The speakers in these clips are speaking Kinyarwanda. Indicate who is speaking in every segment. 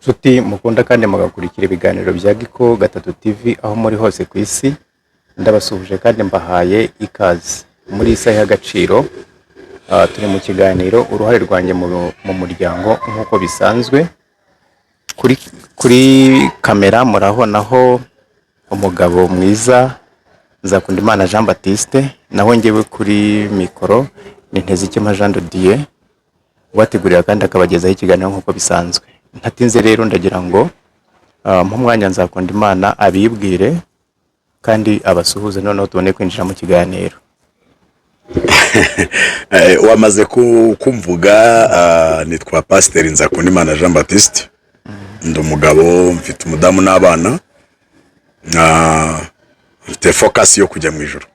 Speaker 1: nshuti mukunda kandi mugakurikira ibiganiro bya Giko Gatatu TV aho muri hose ku isi, ndabasuhuje kandi mbahaye ikaze muri isaha y'agaciro. Turi mu kiganiro uruhare rwanjye mu muryango nk'uko bisanzwe. Kuri kamera murabonaho umugabo mwiza Nzakundimana Jean Baptiste, naho ngewe kuri mikoro ni Ntezikema Jean de Dieu, wategurira kandi akabagezaho ikiganiro nk'uko bisanzwe. Ntatinze rero ndagira ngo mu mwanya Nzakundimana abibwire kandi abasuhuze, noneho tubone kwinjira mu kiganiro.
Speaker 2: Wamaze kumvuga, nitwa Pasteur Nzakundimana Jean Baptiste. Ndi umugabo, mfite umudamu n'abana, mfite focus yo kujya mu ijuru,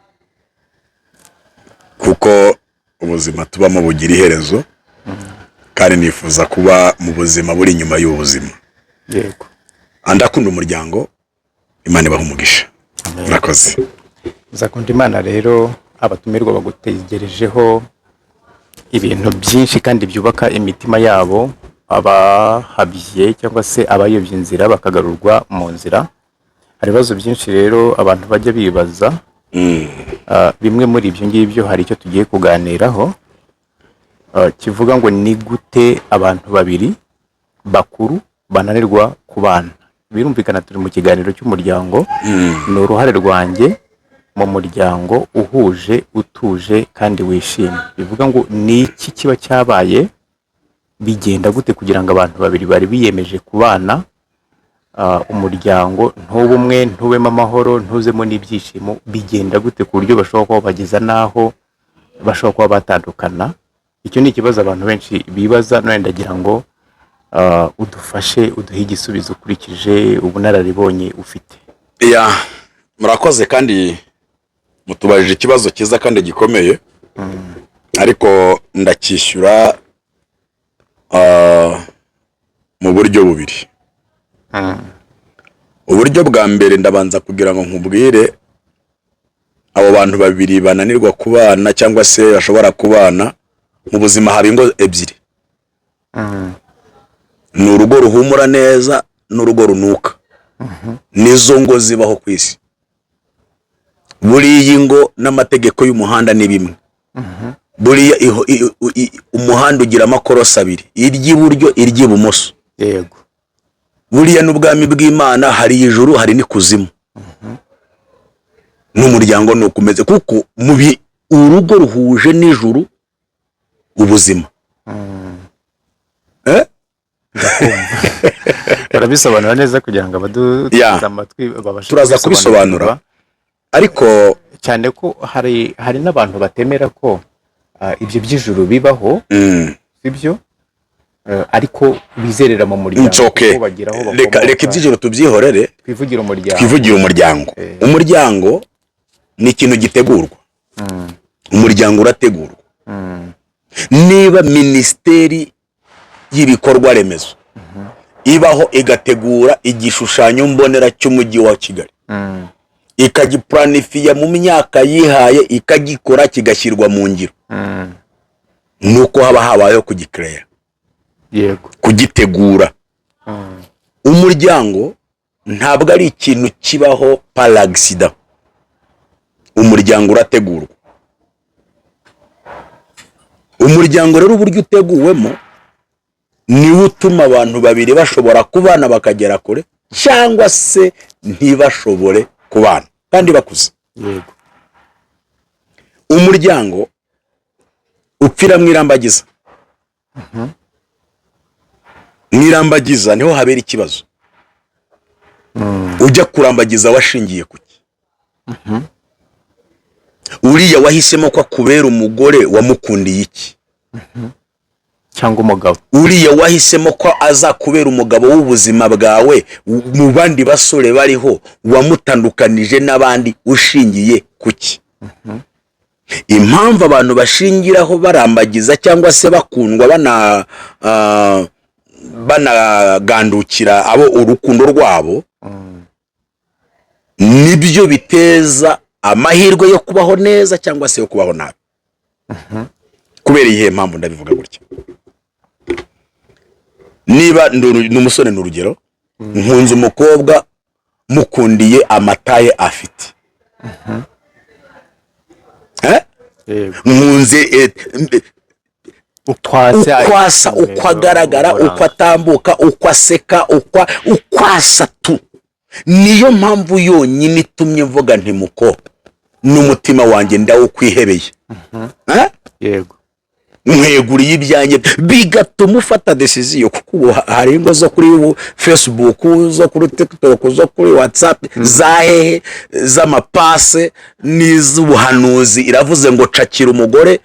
Speaker 2: kuko ubuzima tubamo bugira iherezo, kandi nifuza kuba mu buzima buri nyuma y'ubuzima.
Speaker 1: Yego.
Speaker 2: Andakunda umuryango, Imana ibaha umugisha. Murakoze.
Speaker 1: Nzakundimana rero abatumirwa bagutegerejeho ibintu byinshi kandi byubaka imitima yabo, abahabye cyangwa se abayobye inzira bakagarurwa mu nzira. Hari ibibazo byinshi rero abantu bajya bibaza, bimwe muri ibyo ngibyo hari icyo tugiye kuganiraho, kivuga ngo ni gute abantu babiri bakuru bananirwa kubana. Birumvikana turi mu kiganiro cy'umuryango, ni uruhare rwanjye mu muryango uhuje, utuje kandi wishimye. Bivuga ngo ni iki kiba cyabaye, bigenda gute kugira ngo abantu babiri bari biyemeje kubana, umuryango ntubumwe, ntubemo amahoro, ntuzemo n'ibyishimo, bigenda gute ku buryo bashobora kuba bageza naho bashobora kuba batandukana? Icyo ni ikibazo abantu benshi bibaza, none ndagira ngo udufashe uduhe igisubizo ukurikije ubunararibonye ufite.
Speaker 2: Murakoze kandi mutubajije ikibazo cyiza kandi gikomeye, ariko ndacyishyura mu buryo bubiri. Uburyo bwa mbere ndabanza kugira ngo nkubwire abo bantu babiri bananirwa kubana cyangwa se bashobora kubana mu buzima. Haba ingo ebyiri, ni urugo ruhumura neza n'urugo runuka. Nizo ngo zibaho ku isi. Buriya ingo n'amategeko y'umuhanda ni bimwe. Buriya umuhanda ugira amakorosi abiri, iry'iburyo iry'ibumoso.
Speaker 1: Yego.
Speaker 2: Buriya n'ubwami bw'Imana hari ijuru hari n'ikuzimu. N'umuryango ni ukumeze, kuko urugo ruhuje n'ijuru ubuzima.
Speaker 1: Barabisobanura neza kugira ngo abaduteze amatwi babashe
Speaker 2: turaza kubisobanura, ariko
Speaker 1: cyane ko hari n'abantu batemera ko ibyo by'ijuru bibaho, sibyo? Ariko bizerera mu muryango
Speaker 2: ko bagiraho bakomoka. Reka iby'ijuru tubyihorere, twivugire umuryango. Umuryango ni ikintu gitegurwa. Umuryango urategurwa. Niba minisiteri y'ibikorwa remezo ibaho igategura igishushanyo mbonera cy'umujyi wa Kigali, ikagipuranifiya mu myaka yihaye, ikagikora kigashyirwa mu ngiro, nuko haba habayeho kugikreya.
Speaker 1: Yego.
Speaker 2: Kugitegura. Umuryango ntabwo ari ikintu kibaho par accident. Umuryango urategurwa. Umuryango rero uburyo uteguwemo niwo utuma abantu babiri bashobora kubana bakagera kure, cyangwa se ntibashobore kubana kandi bakuze.
Speaker 1: Yego.
Speaker 2: Umuryango upfira mwirambagiza. Mwirambagiza niho habera ikibazo. Ujya kurambagiza washingiye kuki? Uriya wahisemo ko akubera umugore wamukundiye iki?
Speaker 1: Cyangwa umugabo.
Speaker 2: Uriya wahisemo ko azakubera umugabo w'ubuzima bwawe mu bandi basore bariho, wamutandukanije n'abandi ushingiye kuki? Impamvu abantu bashingiraho barambagiza cyangwa se bakundwa banagandukira abo urukundo rwabo, nibyo biteza amahirwe yo kubaho neza cyangwa se yo kubaho nabi. Kubera ihe mpamvu ndabivuga gutya. niba n'umusore n'urugero nkunze umukobwa mukundiye amataye afite nkunze ukwasa uko agaragara uko atambuka uko aseka uko asa tu niyo mpamvu yonyine itumye mvuga nti muko n'umutima wanjye ndawukwihebeye
Speaker 1: yego
Speaker 2: mweguriye ibyanjye bigatuma ufata decision kuko hari ingo zo kuri Facebook zo kuri TikTok zo kuri WhatsApp zahehe z'amapase n'iz'ubuhanuzi iravuze ngo cakira umugore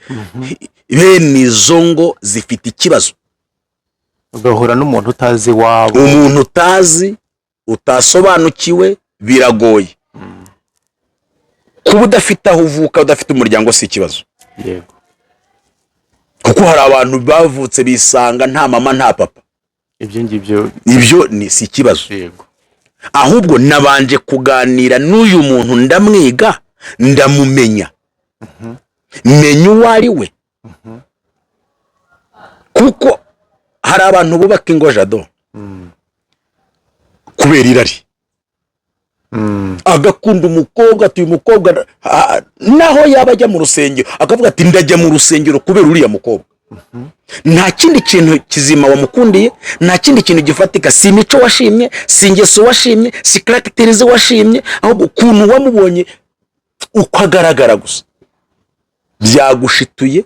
Speaker 2: bene izo ngo zifite ikibazo
Speaker 1: ugahura n'umuntu utazi wabo
Speaker 2: umuntu utazi utasobanukiwe biragoye kuba udafite aho uvuka udafite umuryango si ikibazo
Speaker 1: yego
Speaker 2: kuko hari abantu bavutse bisanga nta mama nta papa ibyo ni si ikibazo
Speaker 1: yego
Speaker 2: ahubwo nabanje kuganira n'uyu muntu ndamwiga ndamumenya menya uwo ari we kuko hari abantu bubaka ingo jado kubera irari agakunda umukobwa ati uyu mukobwa naho yaba ajya mu rusengero akavuga ati ndajya mu rusengero kubera uriya mukobwa nta kindi kintu kizima wamukundiye nta kindi kintu gifatika si imico washimye si ingeso washimye si caracterize washimye ahubwo ukuntu wamubonye uko agaragara gusa byagushituye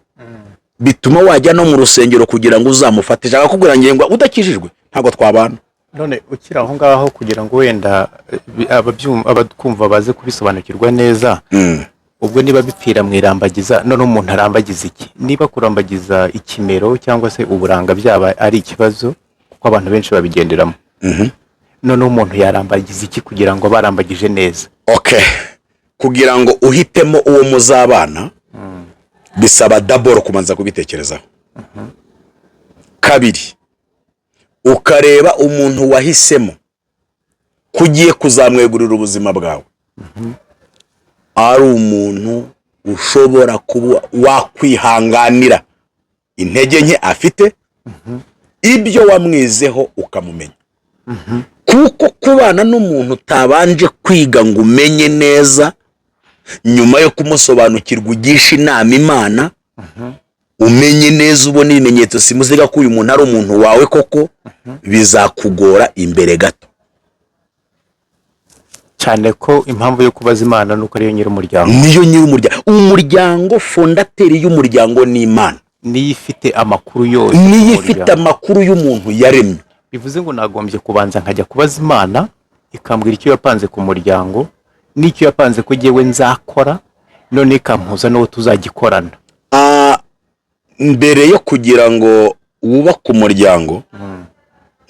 Speaker 2: bituma wajya no mu rusengero kugira ngo uzamufatisha akakubwira ngo udakijijwe ntago twabana
Speaker 1: none ukira aho ngaho kugira ngo wenda abakumva baze kubisobanukirwa neza ubwo niba bipfira mu irambagiza none umuntu arambagiza iki niba kurambagiza ikimero cyangwa se uburanga byaba ari ikibazo kuko abantu benshi babigenderamo none umuntu yarambagiza iki kugira ngo barambagije neza
Speaker 2: kugira ngo uhitemo uwo muzabana bisaba daboro kumanza kubitekerezaho kabiri ukareba umuntu wahisemo kugiye kuzamwegurira ubuzima bwawe ari umuntu ushobora kuba wakwihanganira intege nke afite ibyo wamwizeho ukamumenya kuko kubana n'umuntu utabanje kwiga ngo umenye neza nyuma yo kumusobanukirwa ugisha inama Imana umenye neza ubona ibimenyetso simuziga ko uyu muntu ari umuntu wawe koko bizakugora imbere gato
Speaker 1: cyane ko impamvu yo kubaza Imana nuko ariyo nyir'umuryango
Speaker 2: niyo nyir'umuryango umuryango fondateri y'umuryango ni Imana
Speaker 1: niyo ifite amakuru yose
Speaker 2: niyo ifite amakuru y'umuntu yaremye
Speaker 1: bivuze ngo nagombye kubanza nkajya kubaza Imana ikambwira icyo yapanze ku muryango n'icyo yapanze ko jewe nzakora none ikampuza n'uwo tuzagikorana
Speaker 2: mbere yo kugira ngo wubake umuryango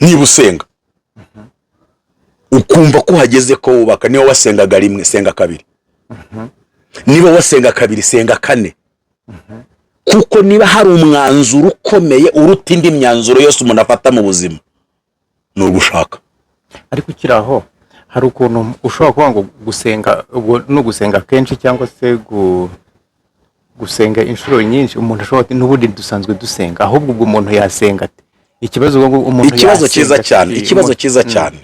Speaker 2: niba usenga ukumva ko hageze ko wubaka niba wasengaga rimwe senga kabiri niba wasenga kabiri senga kane kuko niba hari umwanzuro ukomeye uruta indi myanzuro yose umuntu afata mu buzima ni ugushaka
Speaker 1: ariko ukiraho hari ukuntu ushobora kuvuga ngo gusenga no gusenga kenshi cyangwa se gusenga inshuro nyinshi umuntu ashobora n'ubundi dusanzwe dusenga ahubwo ubwo umuntu yasenga ate ikibazo umuntu
Speaker 2: ikibazo cyiza cyane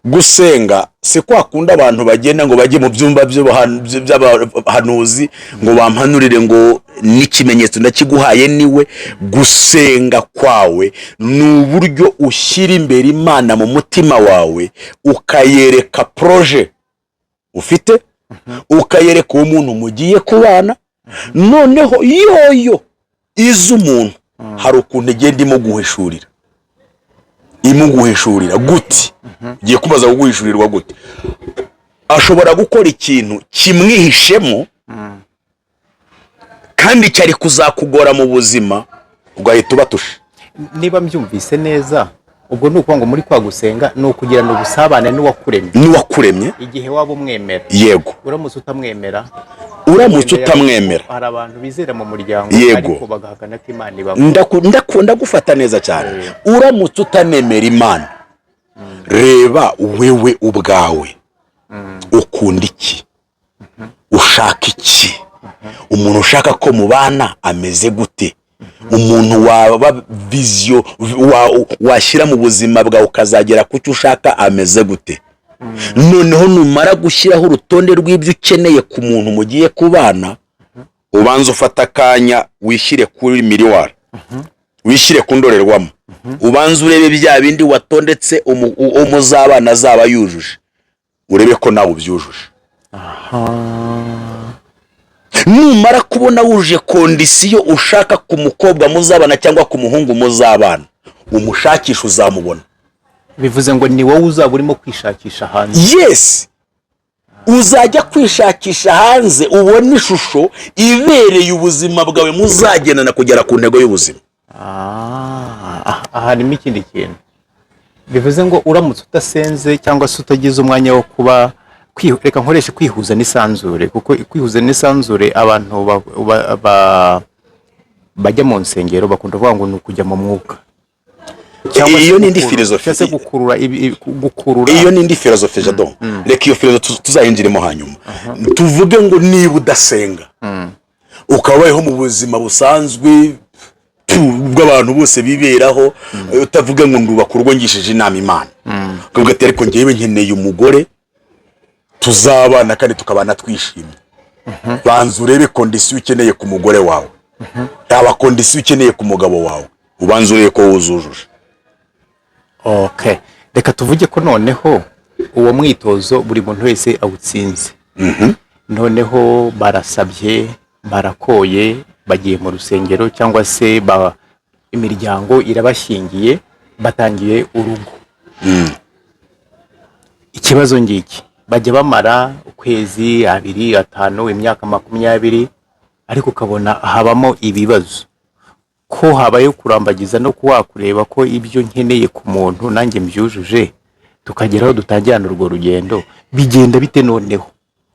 Speaker 2: gusenga si kwakunda abantu bagenda ngo bajye mu byumba by'abahanuzi ngo bampanurire ngo n'ikimenyetso ndakiguhaye niwe gusenga kwawe ni uburyo ushyira imbere Imana mu mutima wawe ukayereka proje ufite ukayereka uwo muntu mugiye kubana noneho yoyo iz'umuntu hari ukuntu igenda imuguhishurira gute giye kubaza kuguhishurirwa gute ashobora gukora ikintu kimwihishemo kandi cyari kuzakugora mu buzima ugahita ubatusha
Speaker 1: niba mbyumvise neza ubwo ni ukuvuga ngo muri kwa gusenga ni ukugirana ubusabane
Speaker 2: n'uwakuremye
Speaker 1: igihe waba umwemera
Speaker 2: yego
Speaker 1: uramutse utamwemera
Speaker 2: hari
Speaker 1: abantu bizera mu muryango
Speaker 2: ariko
Speaker 1: bagahakana ko Imana ibaho
Speaker 2: ndagufata neza cyane uramutse utanemera Imana reba wewe ubwawe ukunda iki ushaka iki umuntu ushaka ko mubana ameze gute umuntu waba vision washyira mu buzima bwawe ukazagera ku cyo ushaka ameze gute. Noneho numara gushyiraho urutonde rw'ibyo ukeneye ku muntu mugiye kubana, ubanza ufata akanya wishyire kuri miriwari, wishyire ku ndorerwamo, ubanza urebe bya bindi watondetse umuzabana azaba yujuje, urebe ko nawe ubyujuje. Numara kubona wuje kondisiyo ushaka ku mukobwa muzabana cyangwa ku muhungu muzabana, umushakisha uzamubona.
Speaker 1: Bivuze ngo ni wowe uzaba urimo kwishakisha hanze.
Speaker 2: Yes, uzajya kwishakisha hanze ubona ishusho ibereye ubuzima bwawe muzagenana kugera ku ntego y'ubuzima.
Speaker 1: Harimo ikindi kintu. Bivuze ngo uramutse utasenze cyangwa se utagize umwanya wo kuba reka nkoreshe kwihuza n'isanzure, kuko kwihuza n'isanzure abantu bajya mu nsengero bakunda kuvuga ngo ni ukujya mu mwuka.
Speaker 2: Iyo ni indi filozofi,
Speaker 1: cyangwa gukurura
Speaker 2: iyo ni indi filozofi jado. Reka iyo filozofi tuzayinjiremo hanyuma. Tuvuge ngo niba udasenga ukabayeho mu buzima busanzwe bw'abantu bose biberaho, utavuga ngo ndubaka urugo ngishije inama Imana, ukavuga ati ariko ngewe nkeneye umugore tuzabana kandi tukabana twishimye. Banza urebe kondisiyo ukeneye ku mugore wawe, yaba kondisiyo ukeneye ku mugabo wawe, ubanza urebe ko wuzujuje.
Speaker 1: Okay, reka tuvuge ko noneho uwo mwitozo buri muntu wese awutsinze. Noneho barasabye, barakoye, bagiye mu rusengero cyangwa se imiryango irabashingiye, batangiye urugo. Ikibazo ngiki, bajya bamara ukwezi 2, 5, imyaka 20, ariko ukabona habamo ibibazo. Ko habaye kurambagiza no kureba ko ibyo nkeneye ku muntu nanjye mbyujuje, tukageraho dutangirana urwo rugendo. Bigenda bite noneho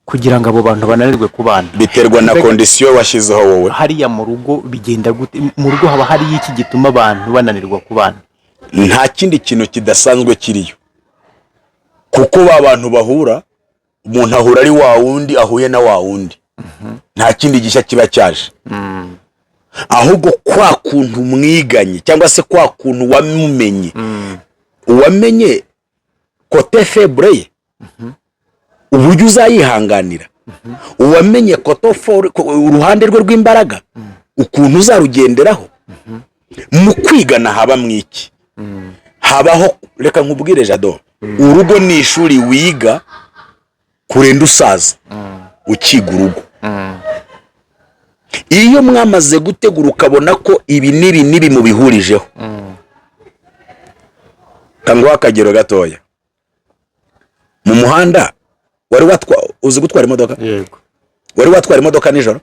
Speaker 1: kugira ngo abo bantu bananirwe kubana?
Speaker 2: Biterwa na kondisiyo washyizeho wowe.
Speaker 1: Hariya mu rugo bigenda gute? Mu rugo haba hari iki gituma abantu bananirwa kubana?
Speaker 2: Nta kindi kintu kidasanzwe kiriyo, kuko abantu bahura, umuntu ahura ari wa wundi ahuye na wa wundi. Nta kindi gishya kiba cyaje. Ahubwo kwa kuntu mwiganye cyangwa se kwa kuntu wamumenye, uwamenye kote faible ye, uburyo uzayihanganira, uwamenye kote fort uruhande rwe rw'imbaraga, ukuntu uzarugenderaho. Mu kwigana haba mwiki, habaho, reka nkubwire jado, urugo ni ishuri wiga kurenda usaza ukiga urugo. Iyo mwamaze gutegura ukabona ko ibi nibi mu bihurijeho, tanguha akagero gatoya. Mu muhanda wari uzi gutwara imodoka?
Speaker 1: Yego.
Speaker 2: Wari watwara imodoka nijoro?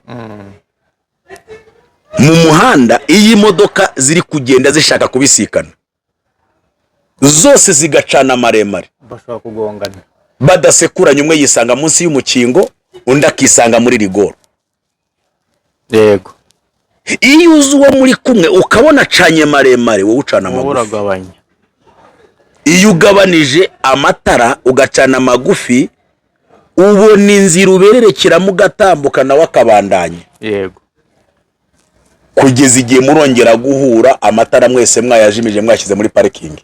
Speaker 2: Mu muhanda iyi modoka ziri kugenda zishaka kubisikana, zose zigacana maremare,
Speaker 1: bashobora kugongana,
Speaker 2: badasekuranye, umwe yisanga munsi y'umukingo undi akisanga muri rigoro.
Speaker 1: Yego.
Speaker 2: Iyo uzi uwo muri kumwe ukabona acanye maremare, wowe ucana magufi.
Speaker 1: Uragabanya.
Speaker 2: Iyo ugabanije amatara ugacana magufi, ubona inzira ubererekiramo ugatambuka nawe akabandanya.
Speaker 1: Yego.
Speaker 2: Kugeza igihe murongera guhura, amatara mwese mwayajimije mwashyize muri parking.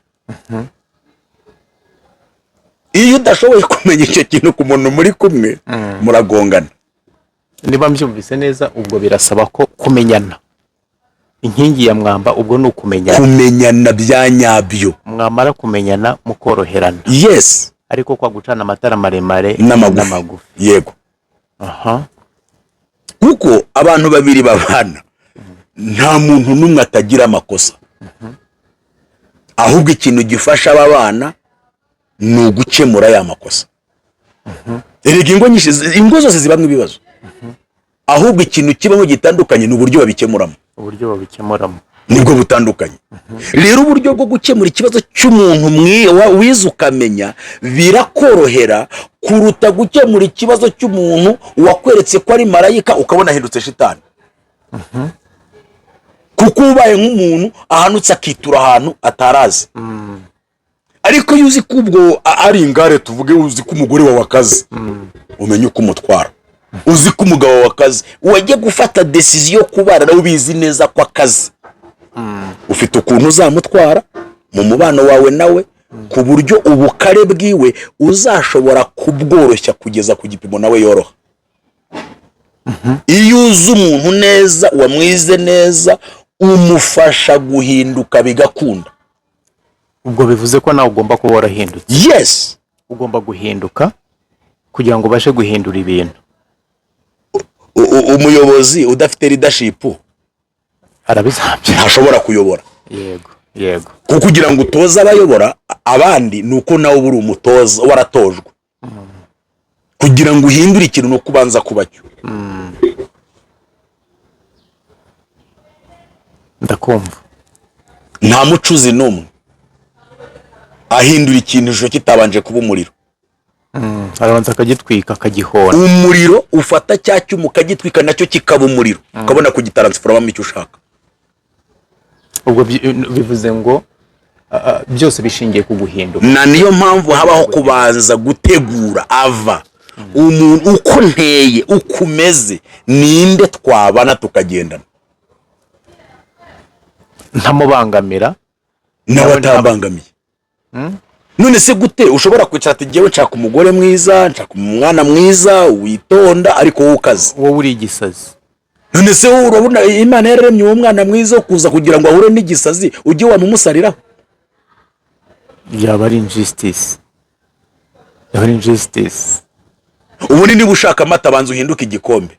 Speaker 2: Iyo udashoboye kumenya icyo kintu ku muntu muri kumwe, muragongana.
Speaker 1: Niba mbyumvise neza, ubwo birasaba ko kumenyana. Inkingi ya mwamba ubwo ni ukumenyana.
Speaker 2: Kumenyana bya nyabyo.
Speaker 1: Mwamara kumenyana mukoroherana.
Speaker 2: Yes.
Speaker 1: Ariko kwa gucana amatara maremare
Speaker 2: n'amagufi. Yego. Kuko abantu babiri babana, nta muntu n'umwe atagira amakosa. Ahubwo ikintu gifasha aba bana ni ugukemura ya makosa. Erega ingo zose zibamwe ibibazo. Ahubwo ikintu kibamo gitandukanye n'uburyo babikemuramo.
Speaker 1: Uburyo babikemuramo
Speaker 2: nibwo butandukanye. Rero uburyo bwo gukemura ikibazo cy'umuntu wize ukamenya birakorohera kuruta gukemura ikibazo cy'umuntu wakweretse ko ari marayika ukabona ahindutse shitani. Kuko ubaye nk'umuntu ahanutse akitura ahantu atarazi. Ariko yuzi kubwo ari ingare, tuvuge uzi ko umugore wawe akazi, umenye uko umutwara. Uzi ko umugabo wakazi wajye gufata decision kubara nawe ubizi neza ko akazi, ufite ukuntu uzamutwara mu mubano wawe nawe ku buryo ubukare bwiwe uzashobora kubworoshya kugeza ku gipimo nawe yoroha. Iyo uzi umuntu neza, wamwize neza, umufasha guhinduka bigakunda.
Speaker 1: ubwo bivuze ko nawe ugomba kuba warahindutse.
Speaker 2: Yes,
Speaker 1: ugomba guhinduka kugira ngo ubashe guhindura ibintu.
Speaker 2: umuyobozi udafite leadership
Speaker 1: Arabizambye.
Speaker 2: ntashobora kuyobora.
Speaker 1: Yego.
Speaker 2: Kugira ngo utoze abayobora abandi nuko nawe uri umutoza waratojwe. Kugira ngo uhindure ikintu no kubanza kubacyo.
Speaker 1: Ndakumva.
Speaker 2: Nta mucuzi numwe ahindura ikintu cyo kitabanje kuba umuriro.
Speaker 1: Arabanza akagitwika akagihora.
Speaker 2: Umuriro ufata cya cyuma ukagitwika nacyo kikaba umuriro, ukabona kugitaransformamo icyo ushaka.
Speaker 1: Ubwo bivuze ngo byose bishingiye ku guhinduka.
Speaker 2: Na niyo mpamvu habaho kubanza gutegura ava umuntu uko nteye, uko umeze, ninde twabana tukagendana
Speaker 1: ntamubangamira
Speaker 2: nawe atabangamiye. None se gute ushobora kwicara ati ngewe nshaka umugore mwiza, nshaka umwana mwiza witonda ariko wowe ukaze,
Speaker 1: wowe uri igisazi?
Speaker 2: none se wowe urabona Imana yaremye uwo mwana mwiza kuza kugira ngo ahure n'igisazi ujye wamumusariraho?
Speaker 1: Yaba ari injustice.
Speaker 2: Ubu niba ushaka amata banza uhinduke igikombe.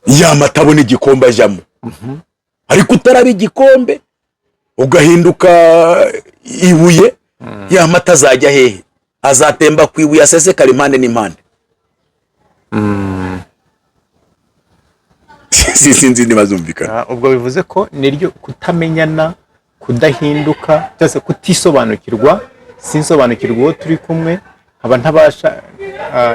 Speaker 2: Ya mata abona igikombe ajyamo. Ariko utaraba igikombe ugahinduka ibuye, ya mata azajya hehe? Azatemba ku ibuye asesekara impande n'impande. Sinzi ntibazumvikana.
Speaker 1: Ubwo bivuze ko niryo kutamenyana, kudahinduka, cyose kutisobanukirwa, sinsobanukirwa uwo turi kumwe, aba ntabasha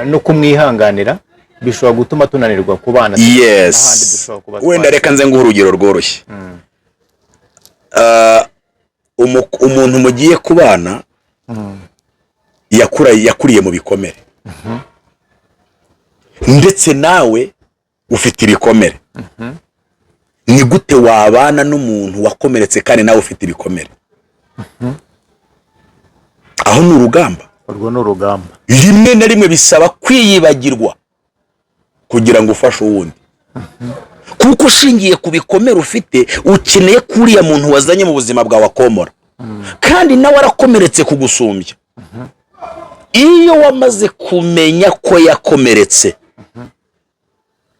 Speaker 1: no kumwihanganira, bishobora gutuma tunanirwa kubana.
Speaker 2: Yes. Wenda reka nze nguhe urugero rworoshye. Umuntu mugiye kubana yakuriye mu bikomere. Ndetse nawe ufite ibikomere. Ni gute wabana n'umuntu wakomeretse kandi nawe ufite ibikomere? Aho ni urugamba.
Speaker 1: Urwo ni urugamba.
Speaker 2: Rimwe na rimwe bisaba kwiyibagirwa kugira ngo ufashe uwundi. Kuko ushingiye ku bikomere ufite, ukeneye kuriya muntu wazanye mu buzima bwawe akomora. Kandi nawe arakomeretse kugusumbya. Iyo wamaze kumenya ko yakomeretse,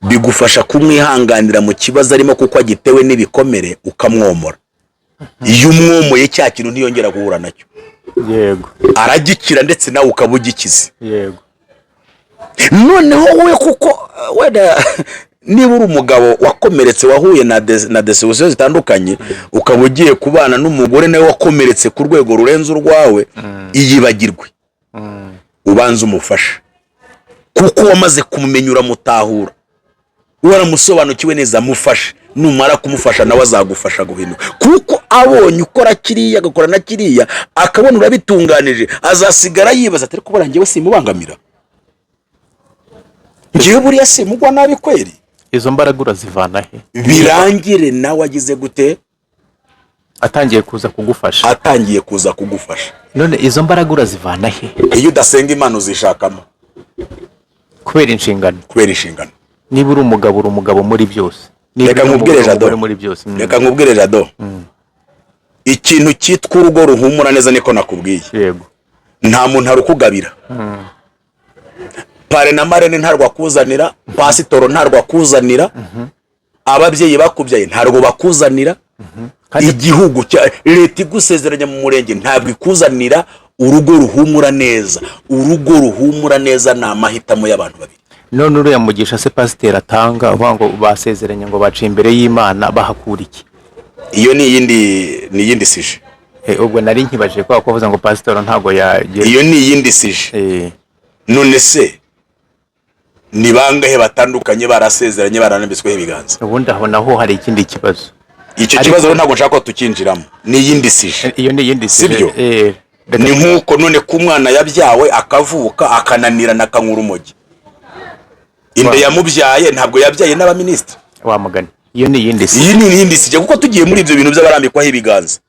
Speaker 2: bigufasha kumwihanganira mu kibazo arimo kuko agitewe n'ibikomere ukamwomora. Iyo umwomoye cya kintu ntiyongera guhura nacyo.
Speaker 1: Yego.
Speaker 2: Aragikira ndetse nawe ukabugikize.
Speaker 1: Yego.
Speaker 2: Noneho wowe kuko wenda niba uri umugabo wakomeretse wahuye na deception zitandukanye, ukaba ugiye kubana n'umugore nawe wakomeretse ku rwego rurenze urwawe, iyibagirwe. Ubanza umufasha. Kuko wamaze kumumenya uramutahura. Waramusobanukiwe neza, mufashe. Numara kumufasha nawe azagufasha guhinduka. Kuko abonye ukora kiriya agakora na kiriya, akabona urabitunganije, azasigara yibaza ati ariko barangiye simubangamira. Ngiye buriya simugwa nabi kweri.
Speaker 1: Izo mbaraga urazivana he?
Speaker 2: Birangire nawe agize gute?
Speaker 1: Atangiye kuza kugufasha. None izo mbaraga urazivana he?
Speaker 2: Iyo udasenga Imana uzishakamo.
Speaker 1: Kubera inshingano. Niba uri umugabo muri byose.
Speaker 2: Reka nkubwire Jado. Ikintu cyitwa urugo ruhumura neza niko nakubwiye.
Speaker 1: Yego.
Speaker 2: Nta muntu arukugabira. Pare na marene ntarwo akuzanira, pasitoro ntarwo akuzanira, ababyeyi bakubyaye ntarwo bakuzanira, igihugu leta igusezeranya mu murenge ntabwo ikuzanira urugo ruhumura neza. Urugo ruhumura neza ni amahitamo y'abantu babiri.
Speaker 1: None uriya mugisha se pasiteri atanga ngo basezeranye ngo bace imbere y'Imana bahakura iki?
Speaker 2: Iyo ni iyindi sije.
Speaker 1: Ubwo nari nkibaje kwa kuvuza ngo pasitoro ntago yagiye.
Speaker 2: Iyo ni iyindi sije. None se ni bangahe batandukanye barasezeranye baranambitsweho ibiganza?
Speaker 1: Ubundi aho naho hari ikindi kibazo.
Speaker 2: Icyo kibazo ntabwo nshaka ko tukinjiramo. Ni iyindi sije.
Speaker 1: Iyo ni iyindi sije.
Speaker 2: Sibyo? Ni nkuko none ku mwana yabyawe akavuka akananirana akankura umogi. Inde yamubyaye ntabwo yabyaye n'abaminisitiri.
Speaker 1: wa mugani iyo ni yindi si
Speaker 2: iyi ni iyindi si kuko tugiye muri ibyo bintu by'abarambikwaho ibiganza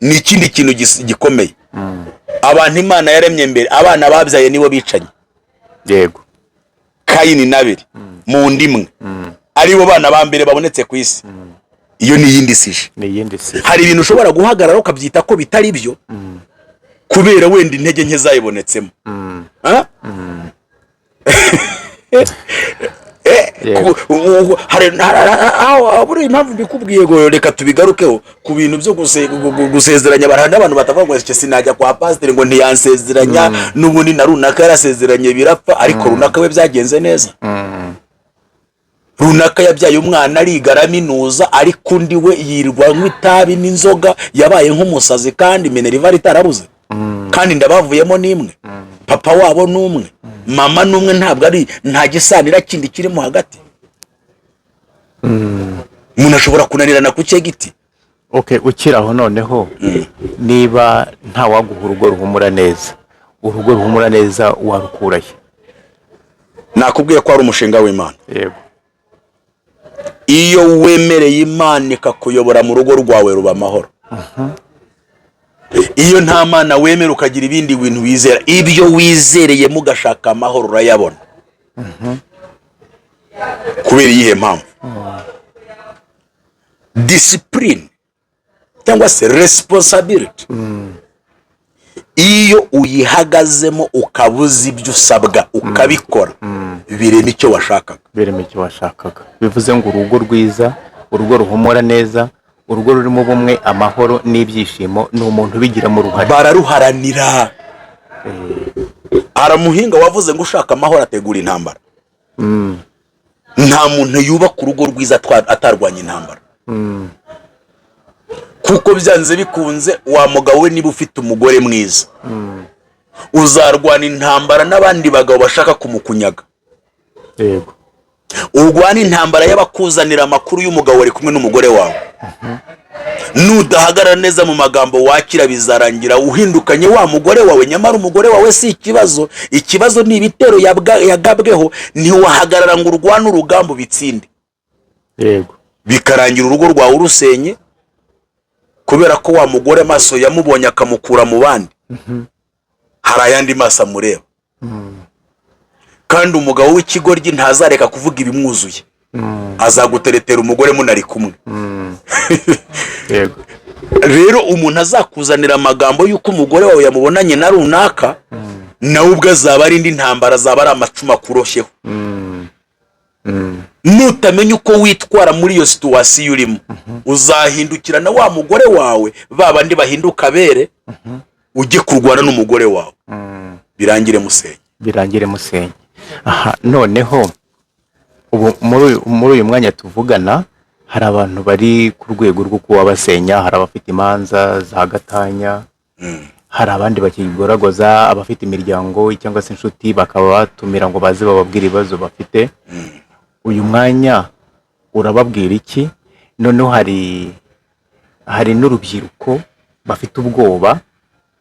Speaker 2: ni ikindi kintu gikomeye. Abantu Imana yaremye mbere abana babyaye nibo bicanye,
Speaker 1: yego,
Speaker 2: Kayini na Abeli mu ndimwe aribo bana ba mbere babonetse ku isi. Iyo ni yindi si.
Speaker 1: ni yindi si.
Speaker 2: Hari ibintu ushobora guhagarara ukabyita ko bitari byo kubera wenda intege nke zayibonetsemo. Buri impamvu mbikubwiye ngo reka tubigarukeho ku bintu byo gusezeranya barahanda abantu batavuga ngo sinajya kwa pasiteri ngo ntiyansezeranya n'ubundi na runaka yarasezeranye birapfa, ariko runaka we byagenze neza. Runaka yabyaye umwana ariga araminuza, ariko undi we yirwa nk'itabi n'inzoga, yabaye nk'umusazi kandi Minerva itarabuze, kandi ndabavuyemo n'imwe, papa wabo n'umwe, mama n'umwe, ntabwo ari nta gisanira kindi kirimo hagati. Umuntu ashobora kunanirana ku cye giti.
Speaker 1: Okay, ukiraho noneho niba nta waguha urugo ruhumura neza, urugo ruhumura neza warukurahe?
Speaker 2: Nakubwiye ko ari umushinga w'Imana.
Speaker 1: Yego.
Speaker 2: Iyo wemereye Imana ikakuyobora mu rugo rwawe ruba amahoro. Iyo nta Mana wemera ukagira ibindi bintu wizera, ibyo wizereye mugashaka amahoro urayabona. Kubera iyihe mpamvu? Discipline cyangwa se responsibility. Iyo uyihagazemo ukabuza ibyo usabwa ukabikora, birema icyo washakaga.
Speaker 1: Birema icyo washakaga. Bivuze ngo urugo rwiza, urugo ruhumura neza, urugo rurimo ubumwe, amahoro n'ibyishimo, ni umuntu bigira mu ruhare.
Speaker 2: Bararuharanira. Aramuhinga wavuze ngo ushaka amahoro ategura intambara. Nta muntu yubaka urugo rwiza atarwanya intambara. Kuko byanze bikunze wa mugabo we niba ufite umugore mwiza, uzarwana intambara n'abandi bagabo bashaka kumukunyaga.
Speaker 1: Yego.
Speaker 2: Urwana intambara y'abakuzanira amakuru y'umugabo wari kumwe n'umugore wawe. Nudahagarara neza mu magambo wakira, bizarangira uhindukanye wa mugore wawe, nyamara umugore wawe si ikibazo. Ikibazo ni ibitero yagabweho, ntiwahagarara ngo urwane urugamba bitsinde.
Speaker 1: Yego.
Speaker 2: Bikarangira urugo rwawe urusenye kubera ko wa mugore maso yamubonye akamukura mu bandi. Hari ayandi maso amureba. Kandi umugabo w'ikigoryi ntazareka kuvuga ibimwuzuye. Azaguteretera umugore munari kumwe.
Speaker 1: Yego.
Speaker 2: Rero umuntu azakuzanira amagambo y'uko umugore wawe yamubonanye na runaka, nawe ubwo azaba ari indi ntambara, azaba ari amacuma kuroshyeho. Nutamenya uko witwara muri iyo situwasiyo urimo, uzahindukira na wa mugore wawe, babandi bahinduka bere, ujye kurwana n'umugore wawe, birangire musenyi.
Speaker 1: Birangire musenyi. Aha, noneho ubu muri uyu mwanya tuvugana, hari abantu bari ku rwego rwo kuba basenya, hari abafite imanza za gatanya, hari abandi bakigoragoza, abafite imiryango cyangwa se inshuti bakaba batumira ngo baze bababwire ibibazo bafite. Uyu mwanya urababwira iki? Noneho hari n'urubyiruko bafite ubwoba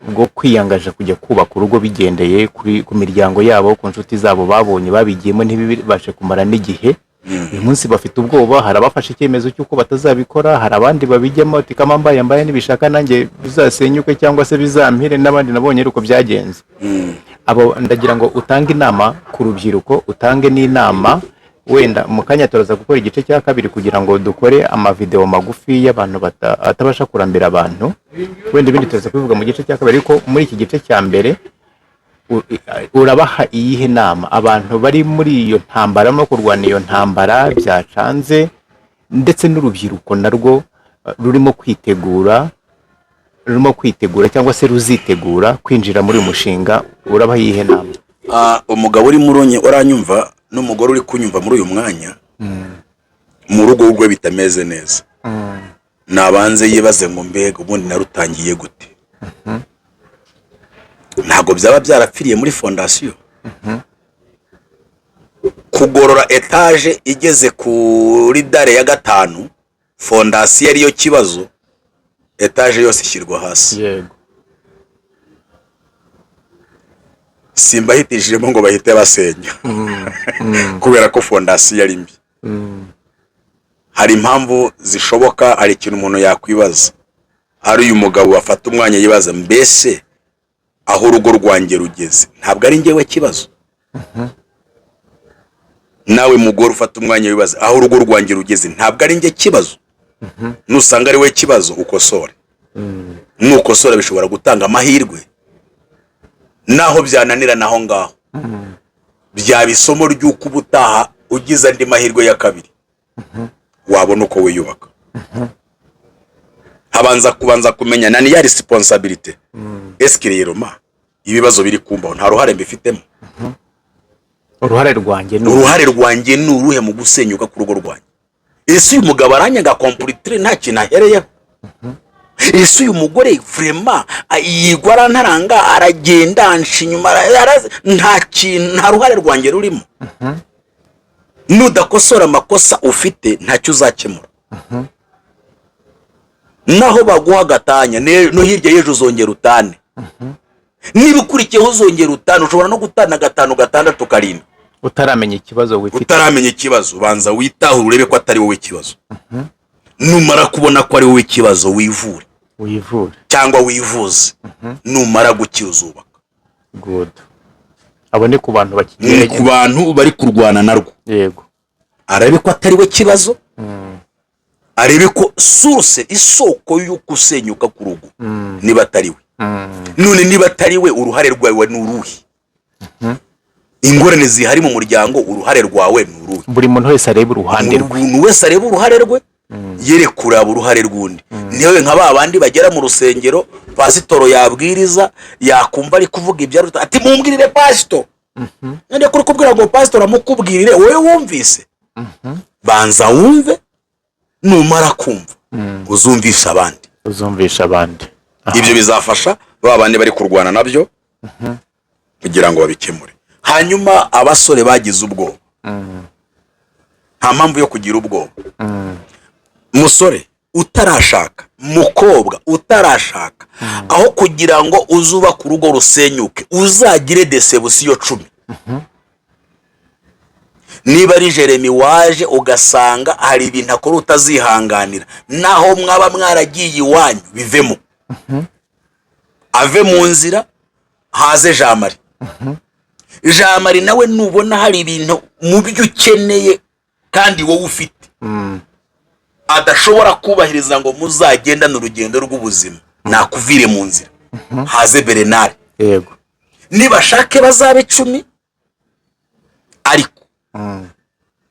Speaker 1: bwo kwiyangaje kujya kubaka urugo bigendeye ku miryango yabo, ku nshuti zabo babonye babigiyemo ntibibashe kumara n'igihe. Uyu munsi bafite ubwoba, hari abafashe icyemezo cy'uko batazabikora, hari abandi babijyamo ati kama mbaye nibishaka nanjye bizasenyuke cyangwa se bizampire, n'abandi nabonye uko byagenze. Abo ndagira ngo utange inama ku rubyiruko, utange n'inama wenda mu kanya turaza gukora igice cya kabiri kugira ngo dukore amavideo magufi y'abantu atabasha kurambira abantu, wenda ibindi turaza kubivuga mu gice cya kabiri, ariko muri iki gice cya mbere urabaha iyihe nama abantu bari muri iyo ntambara no kurwana iyo ntambara byacanze, ndetse n'urubyiruko narwo rurimo kwitegura cyangwa se ruzitegura kwinjira muri uyu mushinga, urabaha iyihe nama?
Speaker 2: Umugabo uri muronye uranyumva n'umugore uri kunyumva muri uyu mwanya, mu rugo rwe bitameze neza, nabanze yibaze ngo mbega ubundi narutangiye gute? Ntabwo byaba byarapfiriye muri fondasiyo. Kugorora etaje igeze kuri dare ya 5, fondasiyo ariyo kibazo, etaje yose ishyirwa hasi.
Speaker 1: Yego.
Speaker 2: Simbahitishijemo ngo bahite basenya kubera ko fondasiyo ari mbi. hari impamvu zishoboka. Hari ikintu umuntu yakwibaza, ari uyu mugabo wafata umwanya yibaza, mbese aho urugo rwanjye rugeze ntabwo ari njyewe kibazo? Nawe mugore ufata umwanya wibaza, aho urugo rwanjye rugeze ntabwo ari njye kibazo? Nusanga ari we kibazo, ukosore. Nukosora bishobora gutanga amahirwe, naho byananira naho ngaho byaba isomo ry'uko ubutaha ugize andi mahirwe ya kabiri wabona uko wiyubaka. kubanza kumenya nani ya responsibility. Eske rero ibibazo biri kumbaho nta ruhare mbifitemo?
Speaker 1: uruhare rwanjye
Speaker 2: ni uruhe mu gusenyuka ku rugo rwanjye? Ese uyu mugabo aranyanga complete nta kintu ahereyeho? Ese uyu mugore vraiment yigwa arantaranga aragenda anshinyuma nta ruhare rwanjye rurimo? Nudakosora amakosa ufite ntacyo uzakemura. Naho baguha gatanya no hirya y'ejo uzongera utane. Niba ukurikiyeho uzongera utane, ushobora no gutana 5 6 karindwi
Speaker 1: utaramenya ikibazo wifite.
Speaker 2: Utaramenya ikibazo, banza witaho urebe ko atari wowe kibazo. Numara kubona ko ari wowe kibazo, wivure cyangwa wivuze. Numara gukizubaka.
Speaker 1: Good. Abone ku bantu
Speaker 2: bakigereye, ku bantu bari kurwana narwo.
Speaker 1: Yego.
Speaker 2: Arabe ko atari we kibazo. Arebe ko source, isoko yo kusenyuka ku rugo niba atari we. None niba atari we, uruhare rwawe ni uruhe? Ingorane zihari mu muryango, uruhare rwawe ni uruhe?
Speaker 1: Buri muntu wese areba uruhande rwe.
Speaker 2: Umuntu wese areba uruhare rwe, yere kuraba uruhare rw'undi. Niwe nka babandi bagera mu rusengero, pasitoro yabwiriza, yakumva ari kuvuga ibyo ati mumbwirire pasito. Nende kuri kubwira ngo pasitoro amukubwirire, wowe wumvise? Banza wumve, numara kumva uzumvisha abandi. Ibyo bizafasha babandi bari kurwana nabyo kugira ngo babikemure. Hanyuma abasore bagize ubwoba, nta mpamvu yo kugira ubwoba. Musore utarashaka, mukobwa utarashaka, aho kugira ngo uzubaka urugo rusenyuke, uzagire deception 10. Niba ari Jeremy waje ugasanga hari ibintu akora utazihanganira, naho mwaba mwaragiye iwanyu bivemo. Ave mu nzira haze Jamari. Jamari nawe nubona hari ibintu mu byo ukeneye kandi wowe ufite adashobora kubahiriza ngo muzagendane urugendo rw'ubuzima, nakuvire mu nzira. Haze Bernard.
Speaker 1: Yego.
Speaker 2: Niba shake bazabe 10, ariko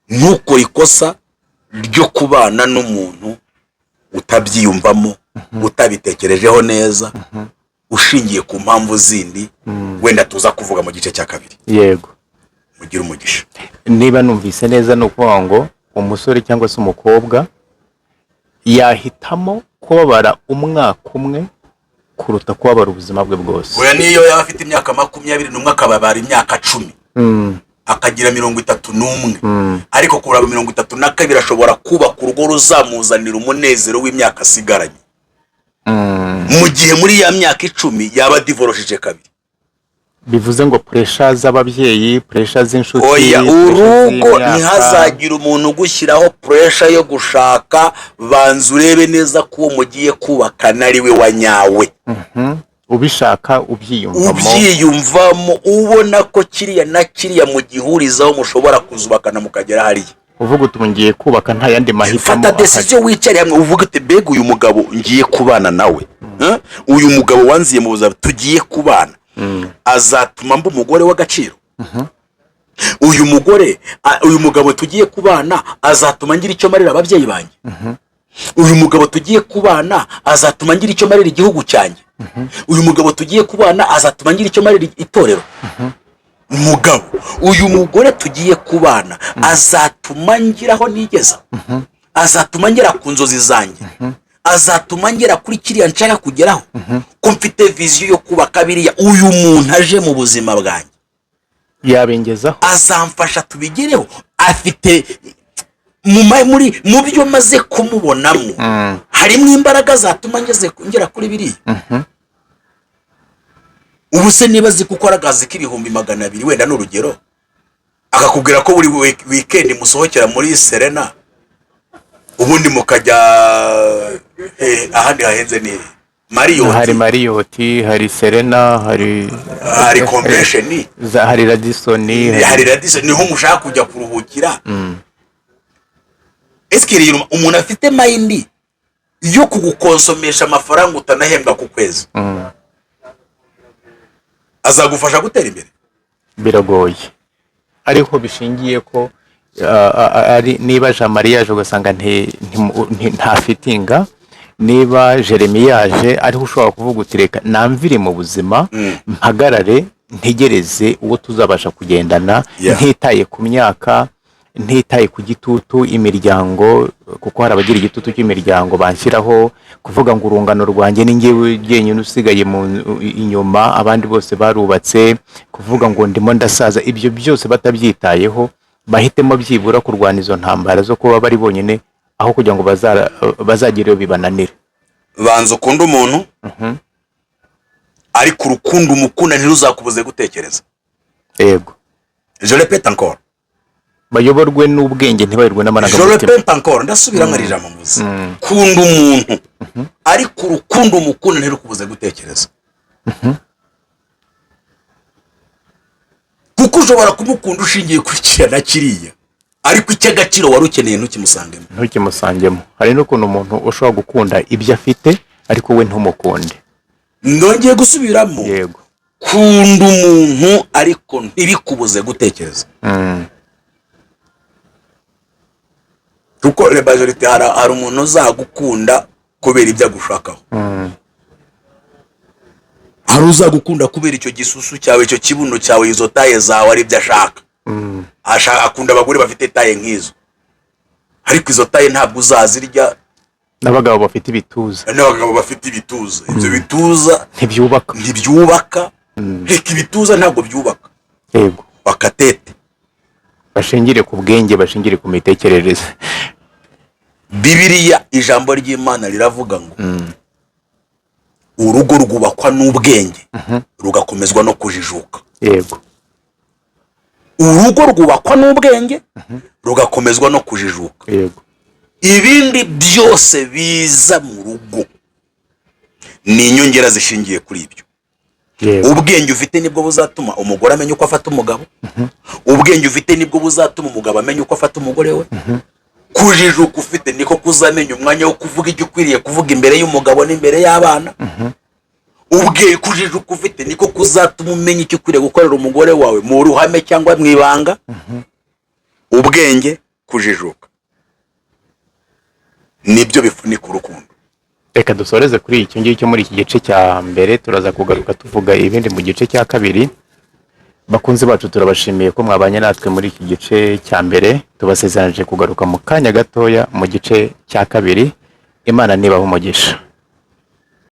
Speaker 2: nuko ikosa ryo kubana n'umuntu utabyiyumvamo, utabitekerejeho neza, ushingiye ku mpamvu zindi, wenda tuza kuvuga mu gice cya kabiri.
Speaker 1: Yego.
Speaker 2: Mugira umugisha.
Speaker 1: Niba numvise neza no kuvuga ngo umusore cyangwa se umukobwa yahitamo kubabara umwaka umwe kuruta kubabara ubuzima bwe bwose.
Speaker 2: Oya, niyo yaba afite imyaka 20 n'umwaka babara imyaka 10. Akagira 31. Ariko kuraba 32 ashobora kubaka urugo ruzamuzanira umunezero w'imyaka asigaranye. Mu gihe muri ya myaka 10 yaba divorceje kabiri.
Speaker 1: Bivuze ngo pressure z'ababyeyi, pressure z'inshuti.
Speaker 2: Oya, urugo ntihazagira umuntu gushyiraho pressure yo gushaka. Banza urebe neza ko mugiye kubakana ari we wanyawe.
Speaker 1: Ubishaka
Speaker 2: ubyiyumvamo, ubona ko kiriya na kiriya mu gihurizaho mushobora kuzubakana mukagera hariya.
Speaker 1: Uvuga uti ngiye kubaka nta yandi mahitamo.
Speaker 2: Fata decision wicare hamwe uvuga uti bega uyu mugabo ngiye kubana nawe. Uyu mugabo wanziye mu buzima tugiye kubana. Azatuma mba umugore w'agaciro. Uyu mugabo tugiye kubana azatuma ngira icyo marira ababyeyi banjye. Uyu mugabo tugiye kubana azatuma ngira icyo marira igihugu cyanjye. Uyu mugabo tugiye kubana azatuma ngira icyo marira itorero. Mugabo, uyu mugore tugiye kubana azatuma ngiraho nigeza. Azatuma ngera ku nzozi zanjye. Azatuma ngera kuri kiriya nshaka kugeraho. Ko mfite vision yo kubaka biriya. Uyu muntu aje mu buzima bwanjye
Speaker 1: yabengezaho,
Speaker 2: azamfasha tubigereho. Afite mu byo maze kumubonamo harimo imbaraga zatuma ngera kuri biriya. Ubu se niba zi gukora akazi k'ibihumbi 200, wenda n'urugero, akakubwira ko buri weekend musohokera muri Serena, ubundi mukajya ahandi hahenze ni
Speaker 1: hari
Speaker 2: Marriott,
Speaker 1: mariyoti, hari serena,
Speaker 2: hari convention,
Speaker 1: hari radisoni,
Speaker 2: hari Radisson, niho mushaka kujya kuruhukira. Eske rero umuntu afite mayindi yo kugukonsomesha amafaranga utanahembwa ku kwezi, azagufasha gutera imbere?
Speaker 1: biragoye. Ariko bishingiye ko ari niba Jean Marie yaje ugasanga nta fitinga, niba Jeremy yaje ariho ushobora kuvuga uti reka namvire mu buzima mpagarare ntegereze uwo tuzabasha kugendana, ntitaye ku myaka, ntitaye ku gitutu imiryango, kuko hari abagira igitutu cy'imiryango banshyiraho kuvuga ngo urungano rwanjye ni njyewe jyenyine usigaye inyuma, abandi bose barubatse, kuvuga ngo ndimo ndasaza. Ibyo byose batabyitayeho, bahitemo byibura kurwana izo ntambara zo kuba bari bonyine, aho kugira ngo bazagireyo bibananire.
Speaker 2: Banza ukunda umuntu, ariko urukundo umukunda ntiruzakubuze gutekereza.
Speaker 1: Yego.
Speaker 2: Je répète encore,
Speaker 1: bayoborwe n'ubwenge ntibayirwe n'amarangamutima.
Speaker 2: je répète encore, ndasubira nkarija mu muzi. Kunda umuntu, ariko urukundo umukunda ntirukubuze gutekereza. Kuko ushobora kumukunda ushingiye kuri kiriya na kiriya, ariko icy'agaciro wari ukeneye
Speaker 1: ntukimusangemo. Hari n'ukuntu umuntu ushobora gukunda ibyo afite ariko we ntumukunde.
Speaker 2: Ndongeye gusubiramo,
Speaker 1: Yego.
Speaker 2: kunda umuntu ariko ntibikubuze gutekereza. Kuko le majorité hari umuntu uzagukunda kubera ibyo agushakaho, hari uzagukunda kubera icyo gisusu cyawe, icyo kibuno cyawe, izo taye zawe ari ibyo ashaka. Akunda abagore bafite taye nk'izo, ariko izo taye ntabwo uzazirya.
Speaker 1: N'abagabo bafite ibituza,
Speaker 2: ibyo bituza ntibyubaka. Reka ibituza ntabwo byubaka.
Speaker 1: Yego.
Speaker 2: Bakatete
Speaker 1: bashingire ku bwenge, bashingire ku mitekerereze.
Speaker 2: Bibiliya ijambo ry'Imana riravuga ngo urugo rwubakwa n'ubwenge rugakomezwa no kujijuka.
Speaker 1: Yego.
Speaker 2: Urugo rwubakwa n'ubwenge rugakomezwa no kujijuka.
Speaker 1: Yego.
Speaker 2: Ibindi byose biza mu rugo ni inyongera zishingiye kuri ibyo. Ubwenge ufite nibwo buzatuma umugore amenya uko afata umugabo, ubwenge ufite nibwo buzatuma umugabo amenya uko afata umugore we, kujijuka ufite niko kuzamenya umwanya wo kuvuga icyo ukwiriye kuvuga imbere y'umugabo n'imbere y'abana. Ubwenge kujijuka ufite niko kuzatuma umenya icyo ukwiriye gukorera umugore wawe mu ruhame cyangwa mu ibanga. Ubwenge, kujijuka nibyo bifunika urukundo.
Speaker 1: Reka dusoreze kuri icyo ngicyo muri iki gice cya mbere, turaza kugaruka tuvuga ibindi mu gice cya kabiri. Bakunzi bacu turabashimiye ko mwabanye natwe muri iki gice cya mbere, tubasezeranyije kugaruka mu kanya gatoya mu gice cya kabiri. Imana nibahe umugisha.